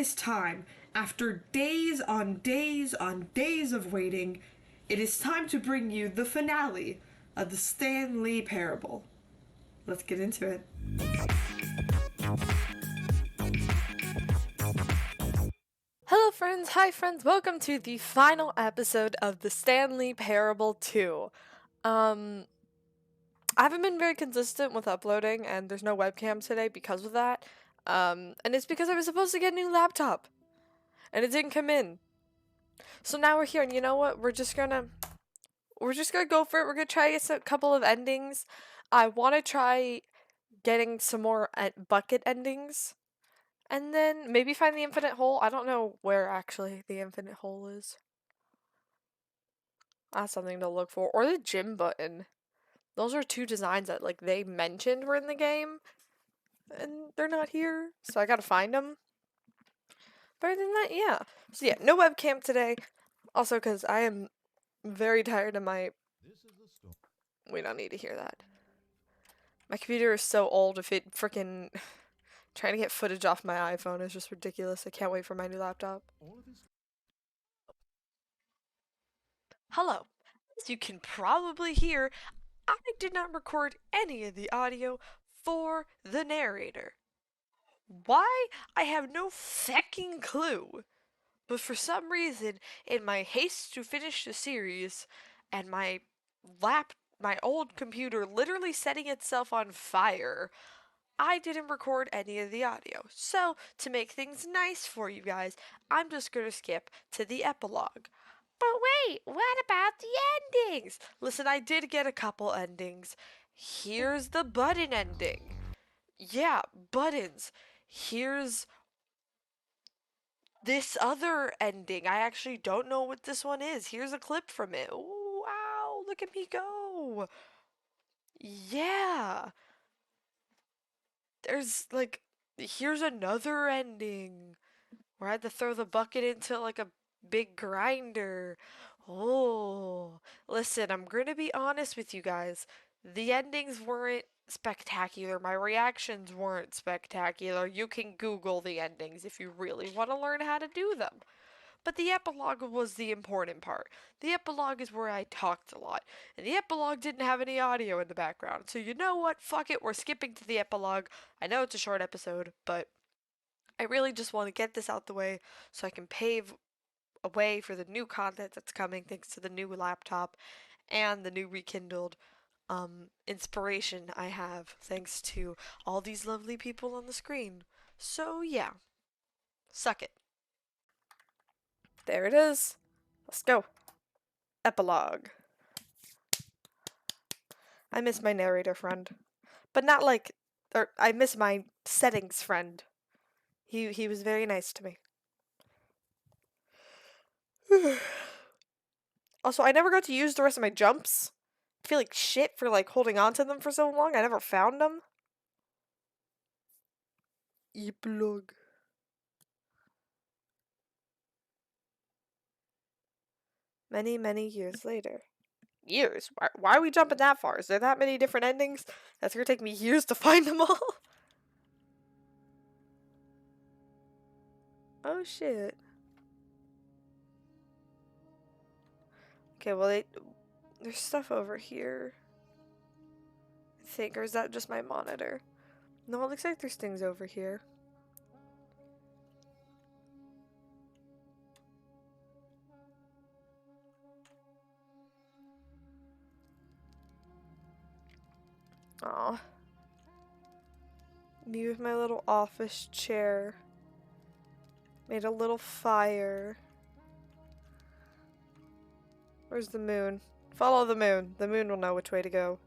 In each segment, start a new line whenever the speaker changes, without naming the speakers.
is time. After days on days on days of waiting, it is time to bring you the finale of the Stanley parable. Let's get into it.
Hello friends, hi friends, welcome to the final episode of the Stanley Parable 2. I haven't been very consistent with uploading and there's no webcam today because of that. And it's because I was supposed to get a new laptop and it didn't come in. So now we're here and you know what? We're just gonna go for it. We're gonna try a couple of endings. I want to try getting some more bucket endings. And then maybe find the infinite hole. I don't know where actually the infinite hole is. That's something to look for. Or the gym button. Those are two designs that like they mentioned were in the game. And they're not here. So I gotta find them. But other than that, yeah. So yeah, no webcam today. Also because I am very tired of my... We don't need to hear that. My computer is so old if it freaking... Trying to get footage off my iPhone is just ridiculous. I can't wait for my new laptop. Hello. As you can probably hear, I did not record any of the audio for the narrator. Why? I have no fucking clue. But for some reason, in my haste to finish the series, and my old computer literally setting itself on fire, I didn't record any of the audio. So, to make things nice for you guys, I'm just gonna skip to the epilogue. But wait, what about the endings? Listen, I did get a couple endings. Here's the button ending. Yeah, buttons. Here's this other ending. I actually don't know what this one is. Here's a clip from it. Ooh, wow, look at me go. Yeah. There's like, here's another ending where I had to throw the bucket into like a big grinder. Oh, listen, I'm going to be honest with you guys. The endings weren't spectacular. My reactions weren't spectacular. You can Google the endings if you really want to learn how to do them. But the epilogue was the important part. The epilogue is where I talked a lot. And the epilogue didn't have any audio in the background. So you know what? Fuck it. We're skipping to the epilogue. I know it's a short episode, but I really just want to get this out the way so I can pave a way for the new content that's coming thanks to the new laptop and the new rekindled inspiration I have thanks to all these lovely people on the screen. So yeah, suck it. There it is. Let's go. Epilogue. I miss my narrator friend. But not like, or I miss my settings friend. He was very nice to me. Also, I never got to use the rest of my jumps. I feel like shit for like holding on to them for so long. I never found them. Epilogue. Many, many years later. Years? Why are we jumping that far? Is there that many different endings? That's gonna take me years to find them all. Oh shit. Okay, well there's stuff over here. I think, or is that just my monitor? No, it looks like there's things over here. Aw. Me with my little office chair. Made a little fire. Where's the moon? Follow the moon. The moon will know which way to go.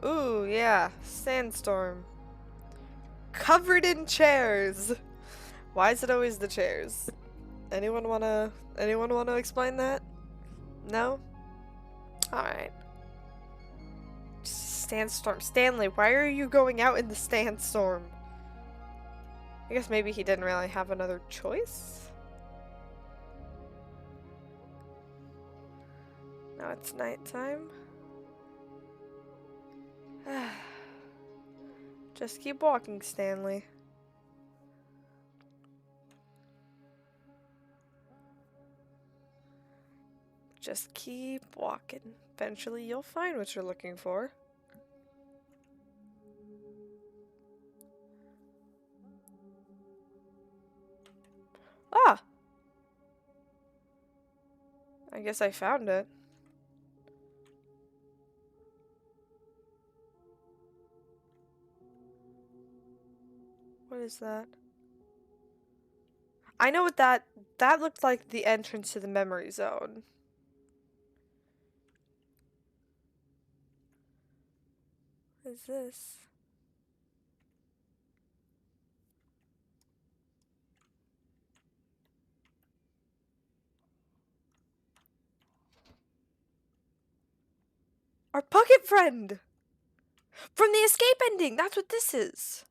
Ooh, yeah. Sandstorm. Covered in chairs. Why is it always the chairs? Anyone wanna explain that? No? Alright. Sandstorm. Stanley, why are you going out in the sandstorm? I guess maybe he didn't really have another choice? Now it's nighttime. Just keep walking, Stanley. Just keep walking. Eventually you'll find what you're looking for. Ah! I guess I found it. What is that? I know what that looked like, the entrance to the memory zone. What is this? Our bucket friend! From the escape ending! That's what this is!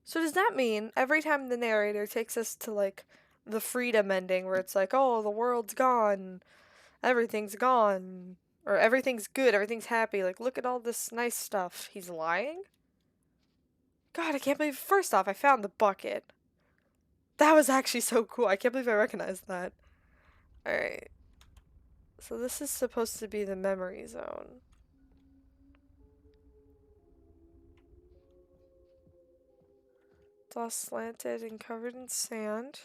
So does that mean every time the narrator takes us to, like, the freedom ending where it's like, oh, the world's gone, everything's gone, or everything's good, everything's happy, like, look at all this nice stuff, he's lying? God, I can't believe, first off, I found the bucket. That was actually so cool. I can't believe I recognized that. Alright. So this is supposed to be the memory zone. It's all slanted and covered in sand.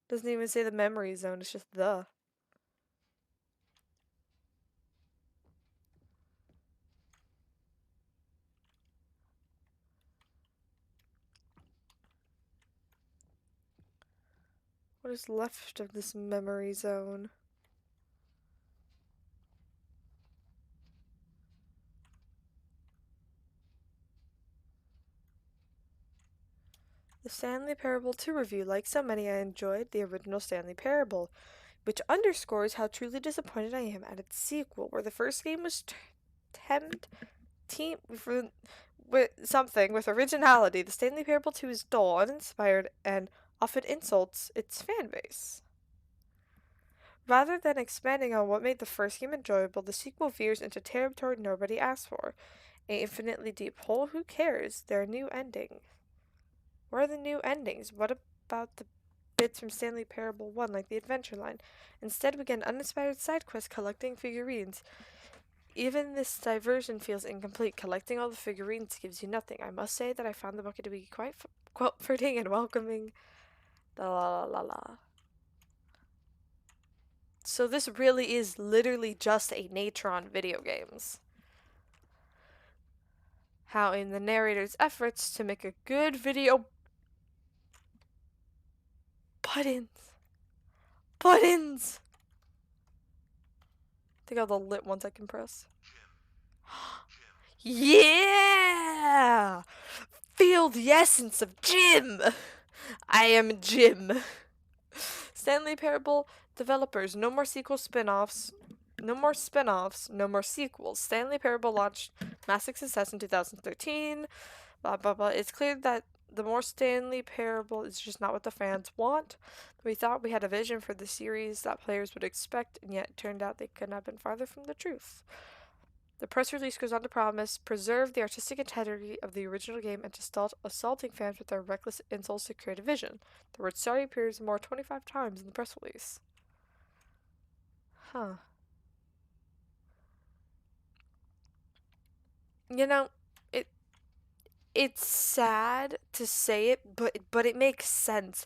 Doesn't even say the memory zone, it's just the. What is left of this memory zone? The Stanley Parable 2 review. Like so many, I enjoyed the original Stanley Parable, which underscores how truly disappointed I am at its sequel, where the first game was with something with originality. The Stanley Parable 2 is dull, uninspired, and often insults its fan base. Rather than expanding on what made the first game enjoyable, the sequel veers into territory nobody asked for. An infinitely deep hole? Who cares? There are new endings. Where are the new endings? What about the bits from Stanley Parable 1, like the adventure line? Instead, we get an uninspired side quest collecting figurines. Even this diversion feels incomplete. Collecting all the figurines gives you nothing. I must say that I found the bucket to be quite comforting and welcoming. La la la la. So this really is literally just a nature on video games. How in the narrator's efforts to make a good video buttons. Think of the lit ones I can press. Yeah! Feel the essence of Jim! I am Jim. Stanley Parable developers, no more sequel spin-offs. No more spin-offs, no more sequels. Stanley Parable launched massive success in 2013. Blah, blah, blah. It's clear that the more Stanley Parable is just not what the fans want. We thought we had a vision for the series that players would expect, and yet it turned out they could not have been farther from the truth. The press release goes on to promise preserve the artistic integrity of the original game and to stop assaulting fans with their reckless insults to creative vision. The word sorry appears more 25 times in the press release. Huh. You know, it it's sad to say it, but it makes sense.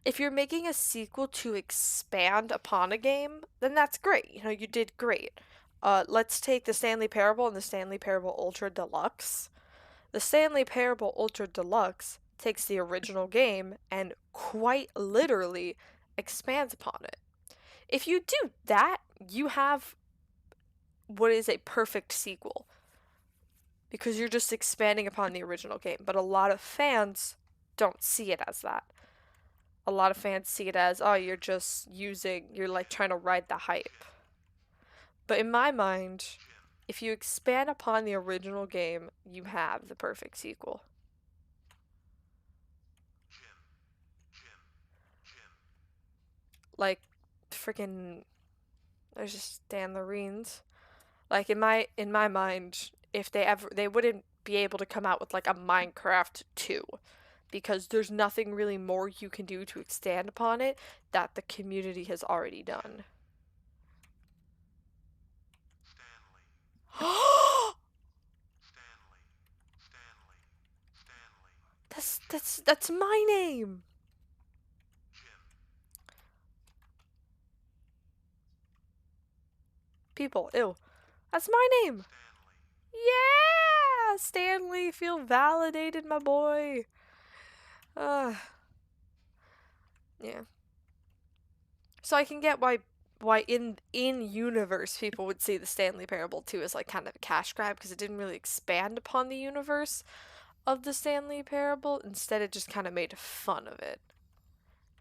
If you're making a sequel to expand upon a game, then that's great. You know, you did great. Let's take the Stanley Parable and the Stanley Parable Ultra-Deluxe. The Stanley Parable Ultra-Deluxe takes the original game and quite literally expands upon it. If you do that, you have what is a perfect sequel. Because you're just expanding upon the original game. But a lot of fans don't see it as that. A lot of fans see it as, oh, you're like trying to ride the hype. But in my mind, if you expand upon the original game, you have the perfect sequel. like freaking there's just Stanlerines. Like in my mind, if they wouldn't be able to come out with like a Minecraft 2 because there's nothing really more you can do to expand upon it that the community has already done. That's my name. People, ew. That's my name. Yeah, Stanley, feel validated, my boy. Uh, yeah. So I can get why in universe people would see the Stanley Parable 2 as like kind of a cash grab because it didn't really expand upon the universe of the Stanley Parable. Instead, it just kind of made fun of it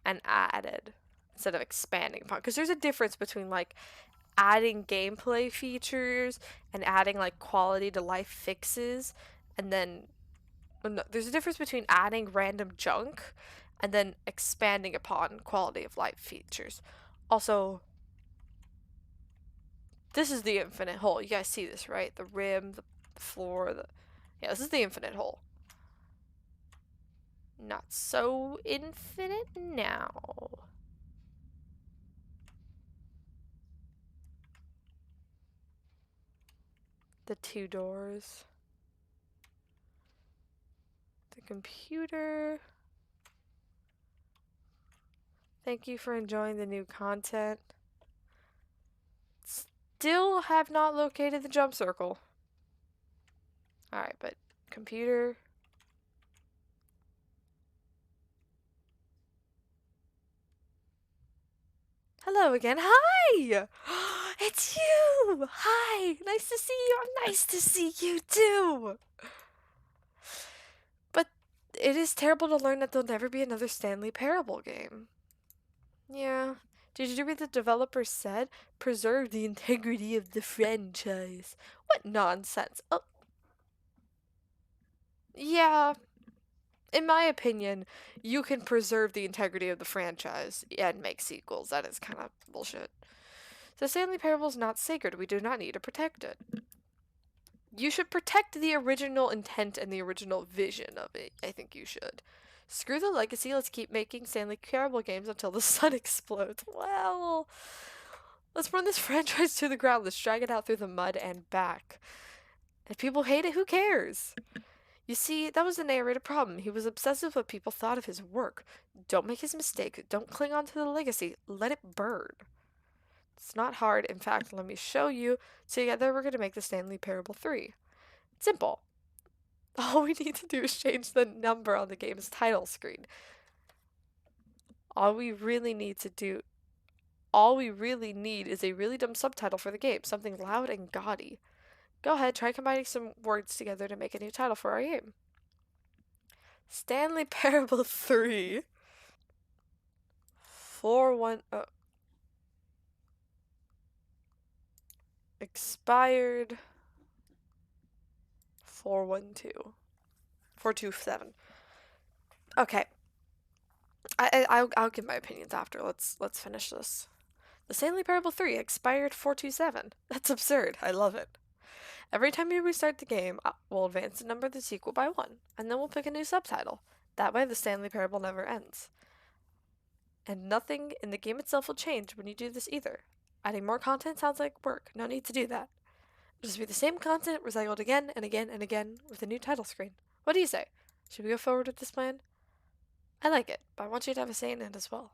and added instead of expanding upon. Because there's a difference between like adding gameplay features and adding like quality to life fixes, and then no, there's a difference between adding random junk and then expanding upon quality of life features. Also, this is the infinite hole. You guys see this, right? The rim, the floor, yeah, this is the infinite hole. Not so infinite now. The two doors. The computer. Thank you for enjoying the new content. Still have not located the jump circle. Alright, but computer. Hello again. Hi! It's you! Hi! Nice to see you. Nice to see you too! But it is terrible to learn that there'll never be another Stanley Parable game. Yeah. Did you read the developer said? Preserve the integrity of the franchise. What nonsense. Oh. Yeah. In my opinion, you can preserve the integrity of the franchise and make sequels. That is kind of bullshit. The Stanley Parable is not sacred. We do not need to protect it. You should protect the original intent and the original vision of it. I think you should. Screw the legacy. Let's keep making Stanley Parable games until the sun explodes. Well, let's run this franchise to the ground. Let's drag it out through the mud and back. If people hate it, who cares? You see, that was the narrator problem. He was obsessed with what people thought of his work. Don't make his mistake. Don't cling on to the legacy. Let it burn. It's not hard. In fact, let me show you. Together, we're going to make the Stanley Parable 3. It's simple. All we need to do is change the number on the game's title screen. All we really need is a really dumb subtitle for the game. Something loud and gaudy. Go ahead, try combining some words together to make a new title for our game. Stanley Parable 3. 4-1... expired... 412. 427. Okay. I'll give my opinions after. Let's finish this. The Stanley Parable 3 expired 427. That's absurd. I love it. Every time you restart the game, we'll advance the number of the sequel by 1, and then we'll pick a new subtitle. That way the Stanley Parable never ends. And nothing in the game itself will change when you do this either. Adding more content sounds like work. No need to do that. It'll just be the same content recycled again and again and again with a new title screen. What do you say? Should we go forward with this plan? I like it, but I want you to have a say in it as well.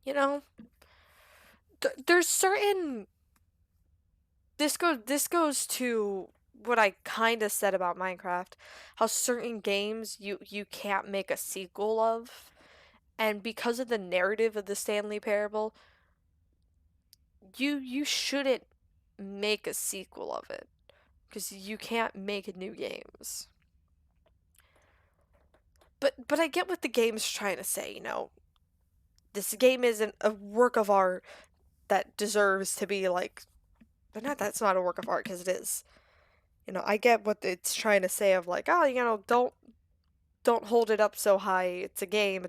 You know, there's certain... This goes to what I kind of said about Minecraft. How certain games you can't make a sequel of. And because of the narrative of the Stanley Parable, you shouldn't make a sequel of it. Because you can't make new games. But I get what the game's trying to say, you know. This game isn't a work of art that deserves to be like... But that's not a work of art, because it is. You know, I get what it's trying to say of like, oh, you know, don't don't hold it up so high. It's a game.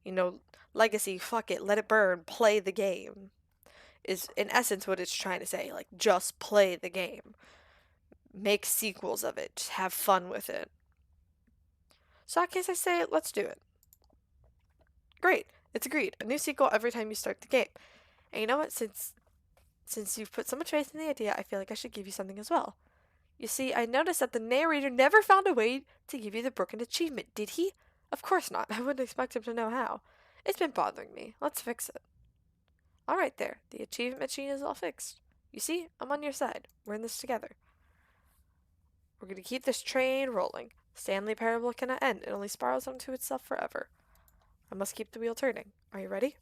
You know, legacy, fuck it, let it burn. Play the game. Is in essence what it's trying to say. Like, just play the game. Make sequels of it. Just have fun with it. So in case I say it, let's do it. Great. It's agreed. A new sequel every time you start the game. And you know what? Since you've put so much faith in the idea, I feel like I should give you something as well. You see, I noticed that the narrator never found a way to give you the broken achievement, did he? Of course not. I wouldn't expect him to know how. It's been bothering me. Let's fix it. All right there. The achievement machine is all fixed. You see, I'm on your side. We're in this together. We're going to keep this train rolling. Stanley Parable cannot end. It only spirals onto itself forever. I must keep the wheel turning. Are you ready?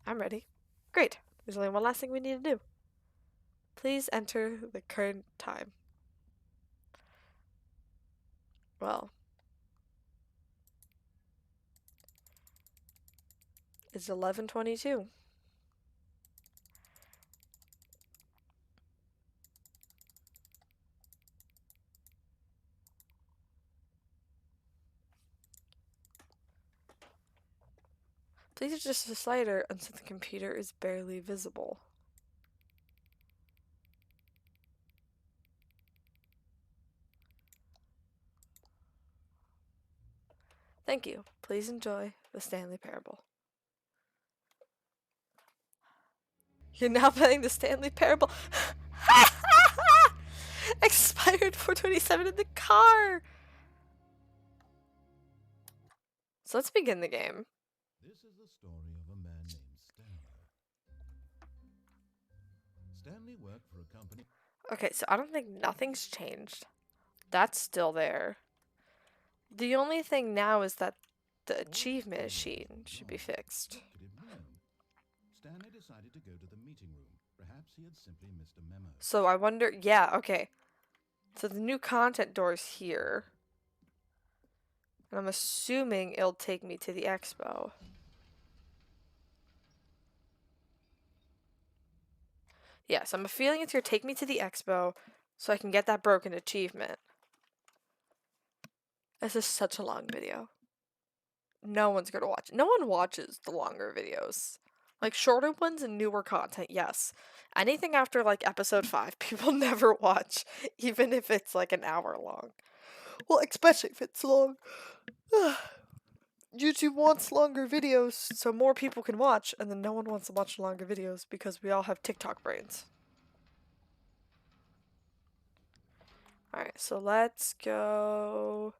I'm ready. Great. There's only one last thing we need to do. Please enter the current time. Well, it's 11:22. Please adjust the slider until the computer is barely visible. Thank you. Please enjoy the Stanley Parable. You're now playing the Stanley Parable. Expired 427 in the car. So let's begin the game.
This is the story of a man named Stanley. Stanley worked for a company.
Okay, so I don't think nothing's changed. That's still there. The only thing now is that the achievement machine should be fixed.
Stanley decided to go to the meeting room. Perhaps he had simply missed a memo.
So I wonder, yeah, okay. So the new content door's here. And I'm assuming it'll take me to the expo. Yes, I'm feeling it's gonna take me to the expo so I can get that broken achievement. This is such a long video. No one's gonna watch it. No one watches the longer videos. Like, shorter ones and newer content, yes. Anything after, like, episode 5, people never watch, even if it's, like, an hour long. Well, especially if it's long. YouTube wants longer videos so more people can watch, and then no one wants to watch longer videos because we all have TikTok brains. Alright, so let's go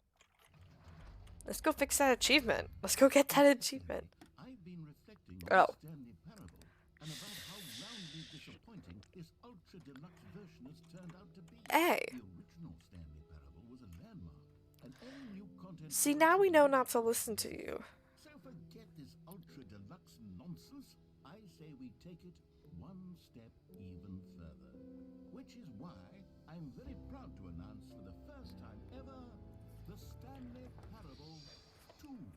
fix that achievement. Let's go get that achievement.
I've been reflecting
Oh.
on the Stanley Parable and about how roundly disappointing this ultra-deluxe version has turned out to be.
Hey.
The original Stanley Parable was a landmark, and any new content.
See, now we know not to listen to you.
So forget this ultra-deluxe nonsense. I say we take it one step even further, which is why I'm very proud to announce for the first time ever the Stanley Parable 2.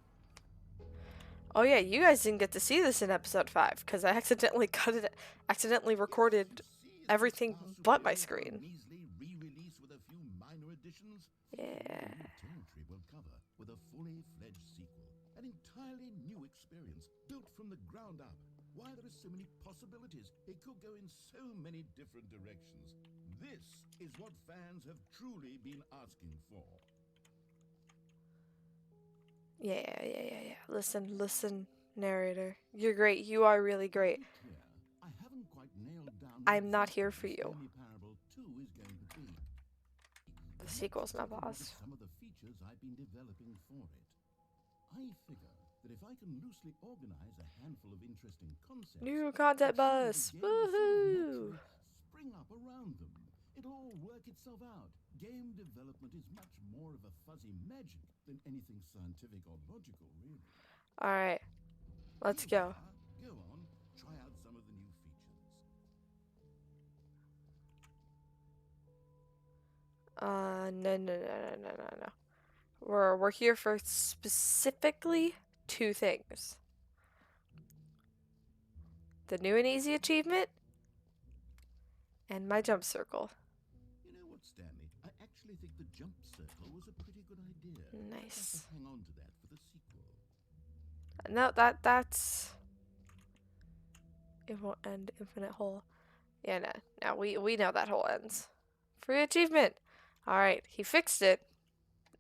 Oh yeah, you guys didn't get to see this in episode 5 because I accidentally recorded everything but my screen.
Measly re-release with a few minor additions.
Yeah.
New territory will cover with a fully fledged sequel, an entirely new experience built from the ground up. Why there are so many possibilities, it could go in so many different directions. This is what fans have truly been asking for.
Yeah. Listen, narrator. You're great. You are really great.
Clear, I haven't quite nailed down
I'm not
exactly
here
what
for you.
Stanley Parable 2 is going to be.
The sequel's not
Let's take a look
boss.
at some of the features I've been developing for it. I figure that if I can loosely organize a handful of interesting concepts,
New content
that
bus.
some of the game will
Woohoo!
spring up around them. It'll all work itself out. Game development is much more of a fuzzy magic than anything scientific or logical, really.
Alright. Let's
Here
go.
we are. Go on, try out some of the new features.
No. We're here for specifically 2 things. The new and easy achievement and my jump circle.
You know what, Stanley? I actually think the jump circle was a pretty good idea.
Nice.
I'll have to hang on to that
No, that's... It won't end infinite hole. Yeah, no. Now we know that hole ends. Free achievement! Alright, he fixed it.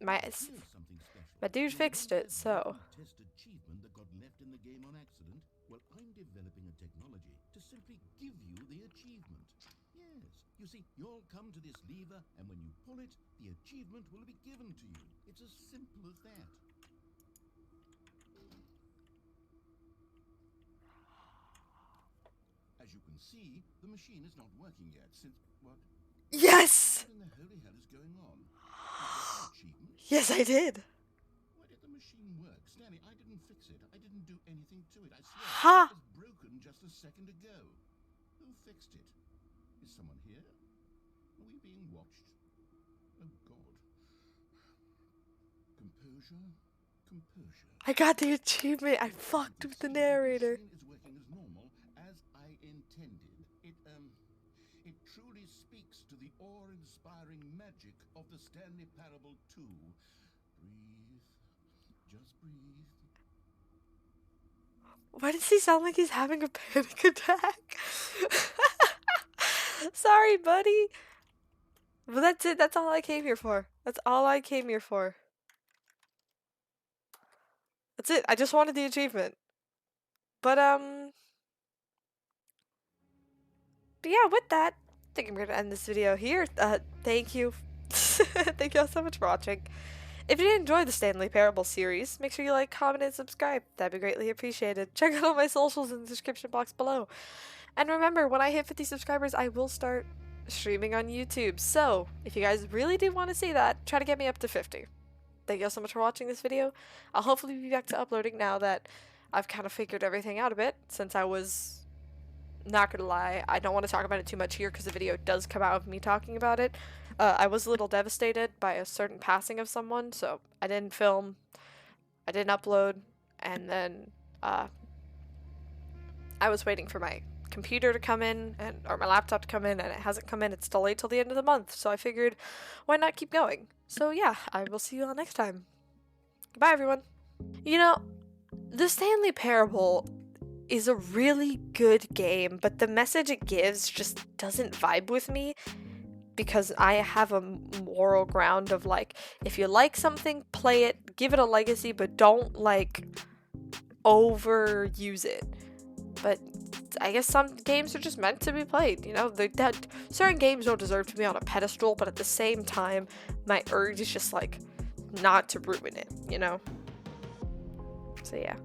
My
Here's something special.
my dude
You
fixed
know
it,
that
so...
broken test achievement that got left in the game on accident? Well, I'm developing a technology to simply give you the achievement. Yes. You see, you'll come to this lever, and when you pull it, the achievement will be given to you. It's as simple as that. As you can see, the machine is not working yet since... What?
Yes!
What in the holy hell is going on? You got the achievement?
Yes, I did!
Why did the machine work? Stanley, I didn't fix it. I didn't do anything to it. I swear.
Ha!
It was broken just a second ago. Who fixed it? Is someone here? Are we being watched? Oh, God. Composure. Composure.
I got the achievement! I fucked with the narrator!
The machine is working as normal, as I intended. It truly speaks to the awe-inspiring magic of the Stanley Parable 2. Breathe. Just breathe.
Why does he sound like he's having a panic attack? Sorry, buddy! But that's it, that's all I came here for. That's all I came here for. That's it, I just wanted the achievement. But yeah, with that, I think I'm gonna end this video here. Thank you. Thank you all so much for watching. If you did enjoy the Stanley Parable series, make sure you like, comment, and subscribe. That'd be greatly appreciated. Check out all my socials in the description box below. And remember, when I hit 50 subscribers, I will start streaming on YouTube. So, if you guys really do want to see that, try to get me up to 50. Thank you all so much for watching this video. I'll hopefully be back to uploading now that I've kind of figured everything out a bit, since I was... Not gonna lie, I don't want to talk about it too much here because the video does come out of me talking about it. I was a little devastated by a certain passing of someone, so I didn't film, I didn't upload, and then I was waiting for my computer to come in, or my laptop to come in, and it hasn't come in. It's delayed till the end of the month, so I figured, why not keep going? So yeah, I will see you all next time. Goodbye, everyone. You know, the Stanley Parable is a really good game, but the message it gives just doesn't vibe with me because I have a moral ground of like, if you like something, play it, give it a legacy, but don't like overuse it. But I guess some games are just meant to be played, you know? That certain games don't deserve to be on a pedestal, but at the same time, my urge is just like not to ruin it, you know? So yeah.